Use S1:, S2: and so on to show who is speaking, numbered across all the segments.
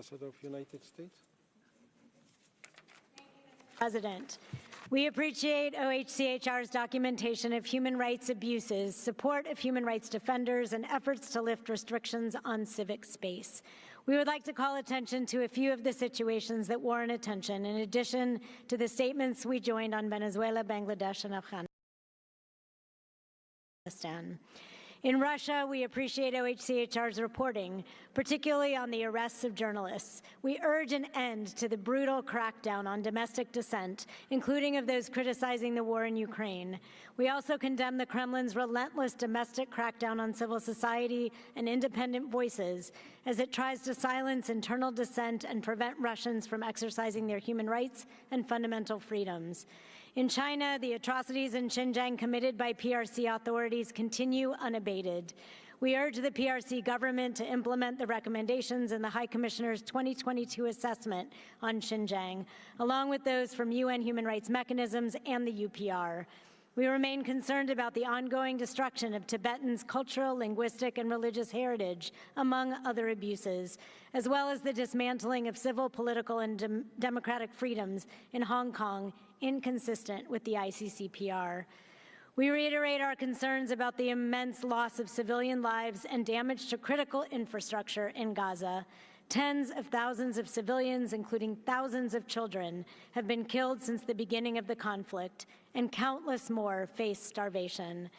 S1: Ambassador of the United States.
S2: President, we appreciate OHCHR's documentation of human rights abuses, support of human rights defenders, and efforts to lift restrictions on civic space. We would like to call attention to a few of the situations that warrant attention, in addition to the statements we joined on Venezuela, Bangladesh, and Afghanistan. In Russia, we appreciate OHCHR's reporting, particularly on the arrests of journalists. We urge an end to the brutal crackdown on domestic dissent, including of those criticizing the war in Ukraine. We also condemn the Kremlin's relentless domestic crackdown on civil society and independent voices as it tries to silence internal dissent and prevent Russians from exercising their human rights and fundamental freedoms. In China, the atrocities in Xinjiang committed by PRC authorities continue unabated. We urge the PRC government to implement the recommendations in the High Commissioner's 2022 assessment on Xinjiang, along with those from UN human rights mechanisms and the UPR. We remain concerned about the ongoing destruction of Tibetans' cultural, linguistic, and religious heritage, among other abuses, as well as the dismantling of civil, political, and democratic freedoms in Hong Kong, inconsistent with the ICCPR. We reiterate our concerns about the immense loss of civilian lives and damage to critical infrastructure in Gaza. Tens of thousands of civilians, including thousands of children, have been killed since the beginning of the conflict, and countless more face starvation.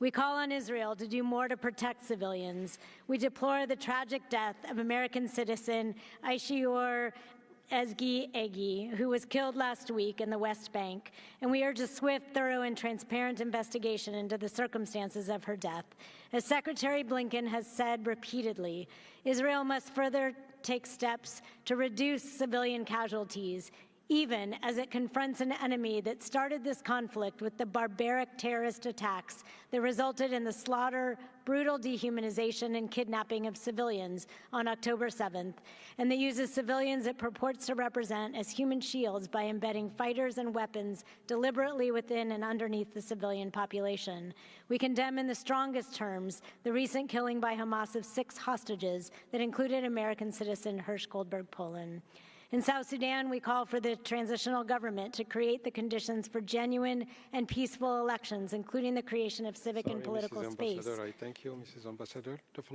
S2: We call on Israel to do more to protect civilians. We deplore the tragic death of American citizen Aishiur Ezgi Egi, who was killed last week in the West Bank, and we urge a swift, thorough, and transparent investigation into the circumstances of her death. As Secretary Blinken has said repeatedly, Israel must further take steps to reduce civilian casualties, even as it confronts an enemy that started this conflict with the barbaric terrorist attacks that resulted in the slaughter, brutal dehumanization, and kidnapping of civilians on October 7th, and that uses civilians it purports to represent as human shields by embedding fighters and weapons deliberately within and underneath the civilian population. We condemn in the strongest terms the recent killing by Hamas of 6 hostages that included American citizen Hersh Goldberg Poland. In South Sudan, we call for the transitional government to create the conditions for genuine and peaceful elections, including the creation of civic and political
S1: Mrs.
S2: space.
S1: Ambassador, I thank you, Mrs. Ambassador.